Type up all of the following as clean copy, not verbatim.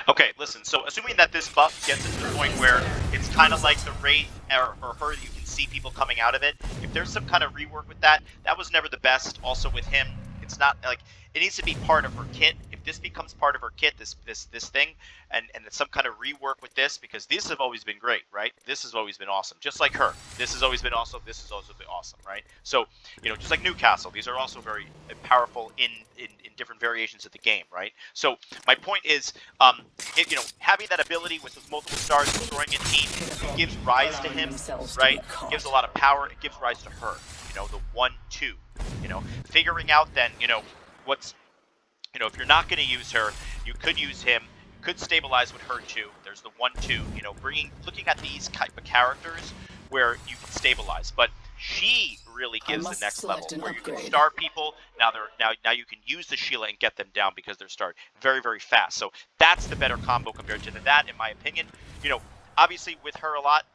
Okay, listen, so assuming that this buff gets it to the point where it's kind of like the Wraith or her, you can see people coming out of it, if there's some kind of rework with that, that was never the best. Also with him, it's not like, it needs to be part of her kit. If this becomes part of her kit, this thing, and some kind of rework with this, because these have always been great, right? This has always been awesome, just like her. This has always been awesome, this has also been awesome, right? So, you know, just like Newcastle, these are also very powerful in different variations of the game, right? So my point is, you know, having that ability with those multiple stars, destroying a team, gives rise to him, right? Gives a lot of power. It gives rise to her. You know, the 1-2. You know, figuring out then, you know, what's, you know, if you're not going to use her, you could use him. You could stabilize with her too. There's the 1-2. You know, looking at these type of characters where you can stabilize, but she really gives the next level where you can star people. Now you can use the Sheila and get them down because they're starred very, very fast. So that's the better combo compared to that, in my opinion. You know, obviously with her a lot,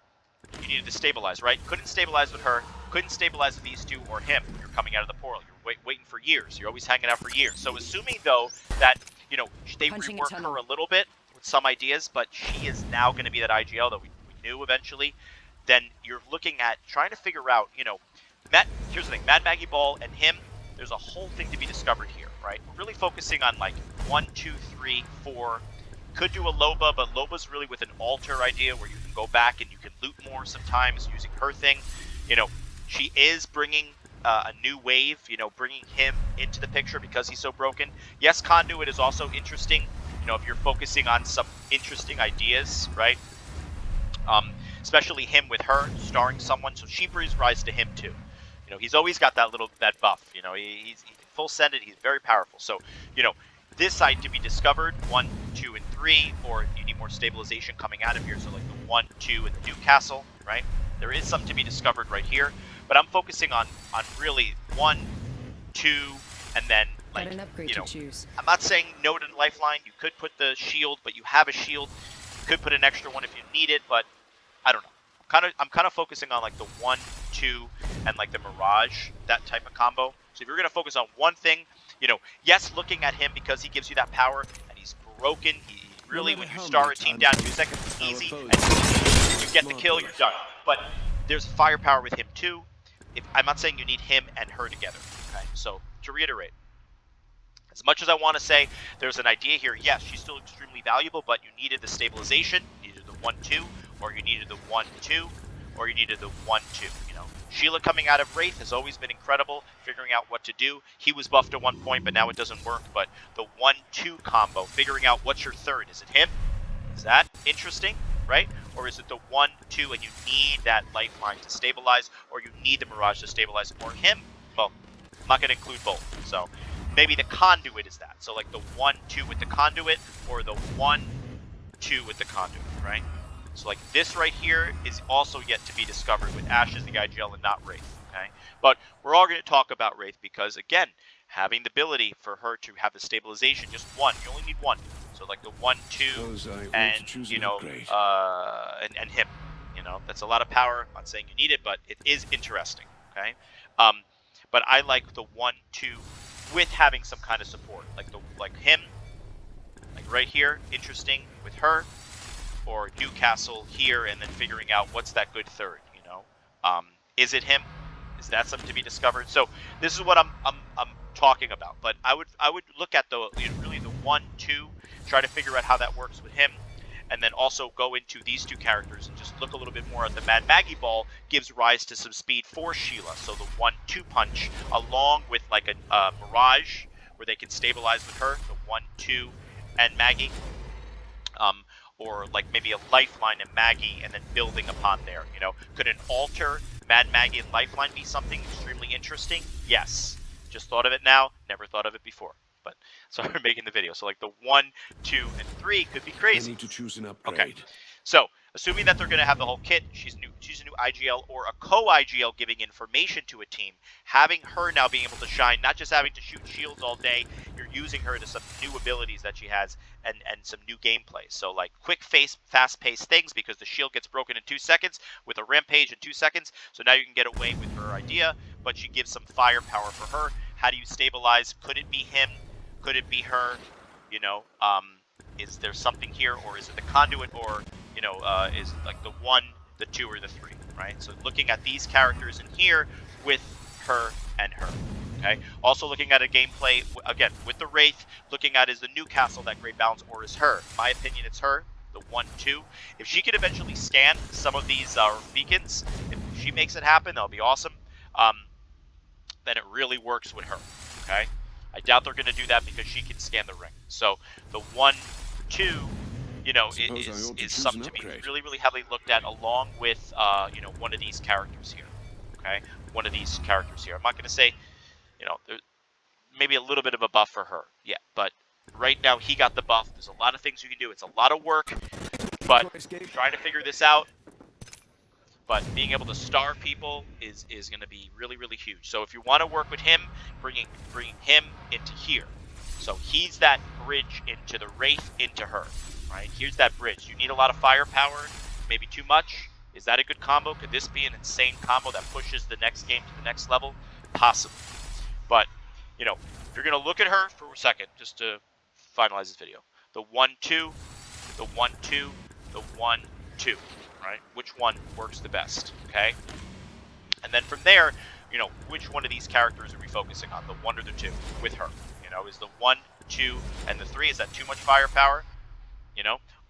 you needed to stabilize, right? Couldn't stabilize with her, couldn't stabilize with these two or him. You're coming out of the portal. You're waiting for years. You're always hanging out for years. So assuming, though, that, you know, they rework her a little bit with some ideas, but she is now going to be that IGL that we knew eventually, then you're looking at trying to figure out, you know, here's the thing, Mad Maggie Ball and him, there's a whole thing to be discovered here, right? We're really focusing on like 1, 2, 3, 4. Could do a Loba, but Loba's really with an altar idea where you can go back and you can loot more sometimes using her thing. You know, she is bringing a new wave, you know, bringing him into the picture because he's so broken. Yes, Conduit is also interesting, you know, if you're focusing on some interesting ideas, right? Especially him with her, starring someone, so she brings rise to him too. You know, he's always got that buff. You know, he can full send it. He's very powerful. So, you know, this side to be discovered, 1, 2, and 3, or you need more stabilization coming out of here. So like the 1, 2, and the Newcastle, right? There is something to be discovered right here, but I'm focusing on really 1, 2, and then like, you know, I'm not saying no to the lifeline. You could put the shield, but you have a shield. You could put an extra one if you need it, but I don't know. I'm kind of focusing on like the 1, 2, and like the Mirage, that type of combo. So if you're gonna focus on one thing, you know, yes, looking at him because he gives you that power and he's broken. He really, when you star a team down 2 seconds, it's easy, and you get the kill, you're done. But there's firepower with him too. I'm not saying you need him and her together. Okay, so to reiterate, as much as I want to say there's an idea here, yes, she's still extremely valuable, but you needed the stabilization, you needed the 1-2, or you needed the 1-2, or you needed the 1-2. You know, Sheila coming out of Wraith has always been incredible, figuring out what to do. He was buffed at one point, but now it doesn't work. But the 1-2 combo, figuring out what's your third. Is it him? Is that interesting, right? Or is it the 1-2 and you need that lifeline to stabilize, or you need the Mirage to stabilize, or him? Well, I'm not going to include both. So maybe the Conduit is that. So like the 1-2 with the Conduit, or the 1-2 with the Conduit, right? So like this right here is also yet to be discovered with Ashe as the IGL and not Wraith, okay? But we're all going to talk about Wraith because, again, having the ability for her to have the stabilization, just one. You only need one. So like the 1-2 and, you know, and him. You know, that's a lot of power. I'm not saying you need it, but it is interesting, okay? But I like the 1-2 with having some kind of support. Like him, like right here, interesting with her. Or Newcastle here, and then figuring out what's that good third. You know, is it him? Is that something to be discovered? So this is what I'm talking about. But I would look at the really the 1-2, try to figure out how that works with him, and then also go into these two characters and just look a little bit more at the Mad Maggie Ball gives rise to some speed for Sheila. So the 1-2 punch along with like a Mirage where they can stabilize with her, the 1-2 and Maggie. Or like maybe a lifeline and Maggie and then building upon there. You know, could an altar, Mad Maggie and lifeline be something extremely interesting? Yes. Just thought of it now, never thought of it before. But sorry for making the video. So like the 1, 2, and 3 could be crazy. I need to choose an upgrade. Okay. So, assuming that they're going to have the whole kit, she's a new IGL or a co-IGL giving information to a team, having her now being able to shine, not just having to shoot shields all day, you're using her to some new abilities that she has and some new gameplay. So like quick fast-paced things because the shield gets broken in 2 seconds with a rampage in 2 seconds. So now you can get away with her idea, but she gives some firepower for her. How do you stabilize? Could it be him? Could it be her? You know, Is there something here, or is it the conduit, or is it like the 1, the 2, or the 3, right? So looking at these characters in here with her and her. Okay. Also looking at a gameplay again with the Wraith, looking at is the Newcastle that great balance, or is her? In my opinion, it's her. The 1-2. If she could eventually scan some of these beacons, if she makes it happen, that'll be awesome. Then it really works with her. Okay. I doubt they're going to do that because she can scan the ring. So the 1-2, is something to be really, really heavily looked at, along with one of these characters here. Okay, one of these characters here. I'm not going to say, there's maybe a little bit of a buff for her. Yeah, but right now he got the buff. There's a lot of things you can do. It's a lot of work, but trying to figure this out. But being able to star people is going to be really, really huge. So if you want to work with him, bringing him into here. So he's that bridge into the Wraith into her, right? Here's that bridge. You need a lot of firepower, maybe too much. Is that a good combo? Could this be an insane combo that pushes the next game to the next level? Possibly. But, if you're going to look at her for a second, just to finalize this video. The 1-2, the 1-2, the 1-2. Right? Which one works the best, okay? And then from there, which one of these characters are we focusing on, the 1 or the 2 with her? Is the 1, 2, and the 3, is that too much firepower?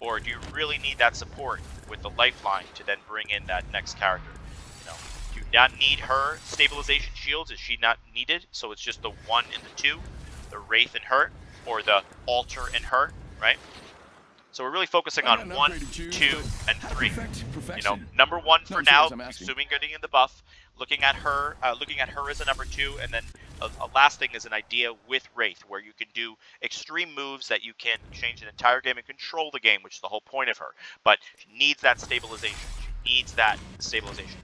Or do you really need that support with the lifeline to then bring in that next character? Do you not need her stabilization shields? Is she not needed? So it's just the 1 and the 2, the Wraith and her, or the Altar and her, right? So we're really focusing on 1, 2, and 3. Number 1 for now, assuming getting in the buff. Looking at her as a number 2, and then a last thing is an idea with Wraith, where you can do extreme moves that you can change an entire game and control the game, which is the whole point of her. But she needs that stabilization.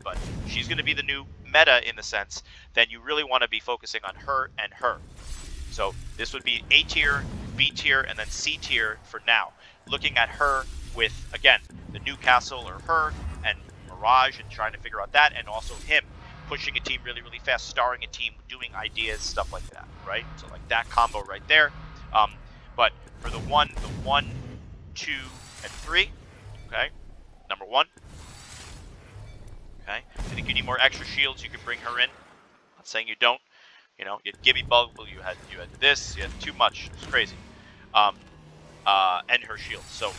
But she's going to be the new meta in the sense that you really want to be focusing on her and her. So this would be A tier, B tier, and then C tier for now. Looking at her with, again, the Newcastle or her and Mirage and trying to figure out that, and also him pushing a team really, really fast, starring a team, doing ideas, stuff like that, right? So like that combo right there. But for the 1, 2, and 3, okay, number 1, okay. I think you need more extra shields. You can bring her in. I'm not saying you don't. You had Gibby Bug, you had this, you had too much. It's crazy. And her shield. So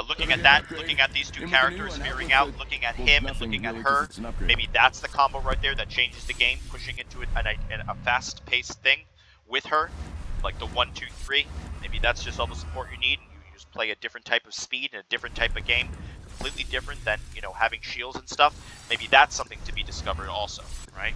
looking at that, looking at these two characters veering out, looking at him and looking at her, maybe that's the combo right there that changes the game, pushing into a fast-paced thing with her, like the 1, 2, 3. Maybe that's just all the support you need. You just play a different type of speed and a different type of game, completely different than having shields and stuff. Maybe that's something to be discovered also, right?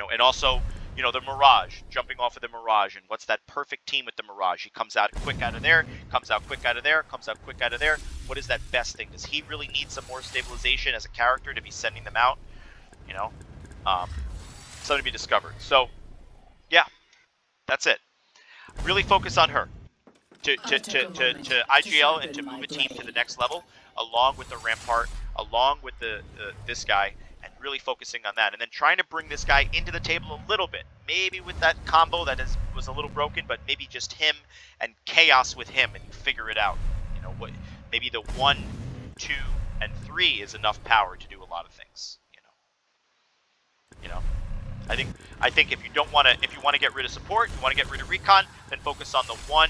And also, the Mirage, jumping off of the Mirage, and what's that perfect team with the Mirage? He comes out quick out of there, comes out quick out of there, comes out quick out of there. What is that best thing? Does he really need some more stabilization as a character to be sending them out? Something to be discovered. So, yeah, that's it. Really focus on her. To IGL and to move a team to the next level, along with the Rampart, along with this guy, and really focusing on that, and then trying to bring this guy into the table a little bit, maybe with that combo that was a little broken, but maybe just him and chaos with him, and you figure it out. Maybe the 1, 2, and 3 is enough power to do a lot of things. I think if you want to get rid of support, you want to get rid of recon, then focus on the 1,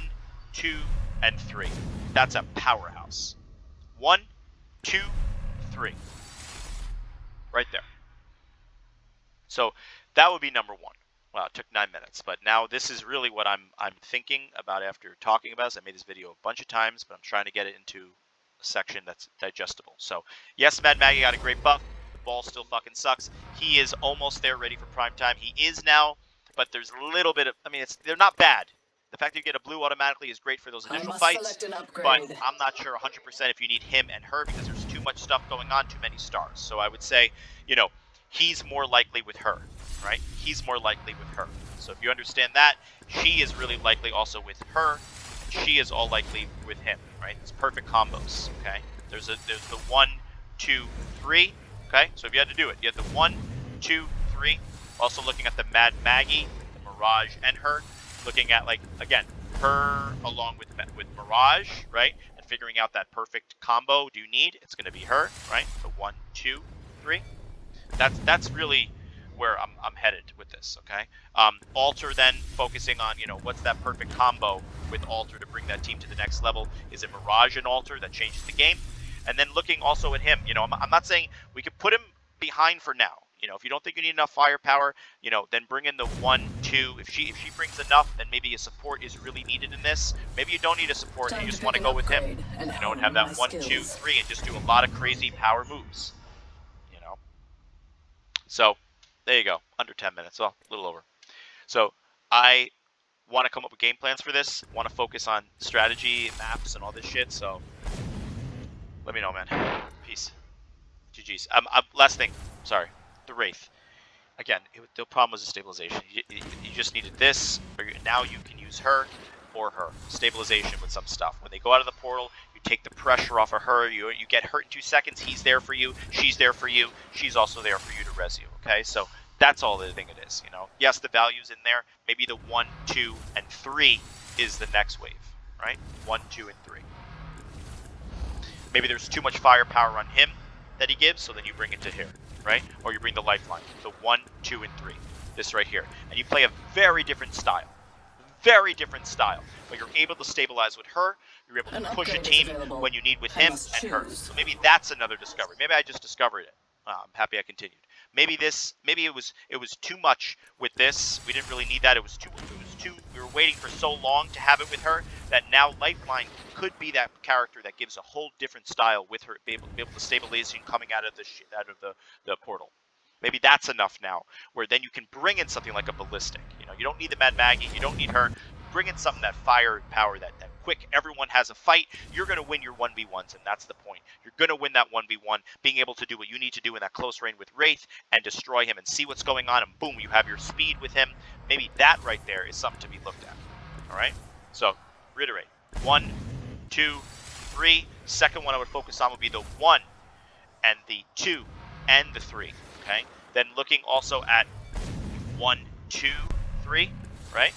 2, and 3. That's a powerhouse. 1, 2, 3. Right there. So that would be number 1. Wow, it took 9 minutes, but now this is really what I'm thinking about after talking about this. I made this video a bunch of times, but I'm trying to get it into a section that's digestible. So yes, Mad Maggie got a great buff. The ball still fucking sucks. He is almost there, ready for prime time. He is now, but there's a little bit of, they're not bad. The fact that you get a blue automatically is great for those initial fights, but I'm not sure 100% if you need him and her, because there's too much stuff going on, too many stars. So I would say, he's more likely with her, right? He's more likely with her. So if you understand that, she is really likely also with her, and she is all likely with him, right? It's perfect combos, okay? There's the 1, 2, 3, okay? So if you had to do it, you had the 1, 2, 3. Also looking at the Mad Maggie, the Mirage, and her. Looking at, again, her along with Mirage, right? And figuring out that perfect combo do you need, it's going to be her, right? So 1, 2, 3. That's really where I'm headed with this, okay? Alter then focusing on, what's that perfect combo with Alter to bring that team to the next level? Is it Mirage and Alter that changes the game? And then looking also at him, I'm not saying we could put him behind for now. If you don't think you need enough firepower, then bring in the 1, 2. If she brings enough, then maybe a support is really needed in this. Maybe you don't need a support and you just want to go with him, and have that 1, 2, 3, and just do a lot of crazy power moves. So there you go, under 10 minutes, well, a little over. So I want to come up with game plans for this, want to focus on strategy, maps, and all this shit, so let me know, man. Peace. GG's. Last thing, sorry, the Wraith. Again, the problem was the stabilization. You just needed this, or now you can use her or her. Stabilization with some stuff. When they go out of the portal, you take the pressure off of her. You get hurt in 2 seconds. He's there for you. She's there for you. She's also there for you to res you. Okay, so that's all the thing it is. Yes, the value's in there. Maybe the 1, 2, and 3 is the next wave, right? 1, 2, and 3. Maybe there's too much firepower on him that he gives, so then you bring it to here, right? Or you bring the lifeline. So 1, 2, and 3. This right here. And you play a very different style. Very different style. But you're able to stabilize with her. You're able to push a team when you need with him and her. So maybe that's another discovery. Maybe I just discovered it. I'm happy I continued. Maybe it was too much with this. We didn't really need that. It was too. We were waiting for so long to have it with her that now Lifeline could be that character that gives a whole different style with her, be able to stabilize you coming out of the portal. Maybe that's enough now, where then you can bring in something like a ballistic. You don't need the Mad Maggie. You don't need her. Bring in something that firepower, that quick. Everyone has a fight. You're going to win your 1v1s, and that's the point. You're going to win that 1v1, being able to do what you need to do in that close range with Wraith and destroy him and see what's going on, and boom, you have your speed with him. Maybe that right there is something to be looked at. All right? So, reiterate. 1, 2, 3. Second one I would focus on would be the 1 and the 2 and the 3. Okay? Then looking also at 1, 2, 3, right?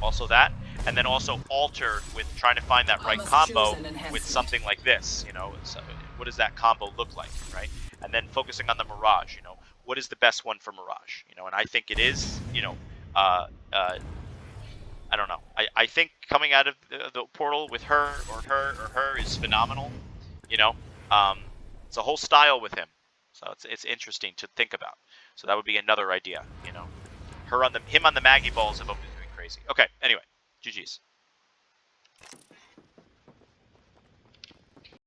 Also that, and then also alter with trying to find that right combo with something like this. So what does that combo look like, right? And then focusing on the Mirage. What is the best one for Mirage? And I think it is, I don't know. I think coming out of the portal with her or her is phenomenal. It's a whole style with him, so it's interesting to think about. So that would be another idea. Him on the Maggie balls have always been crazy. Okay, anyway, GG's.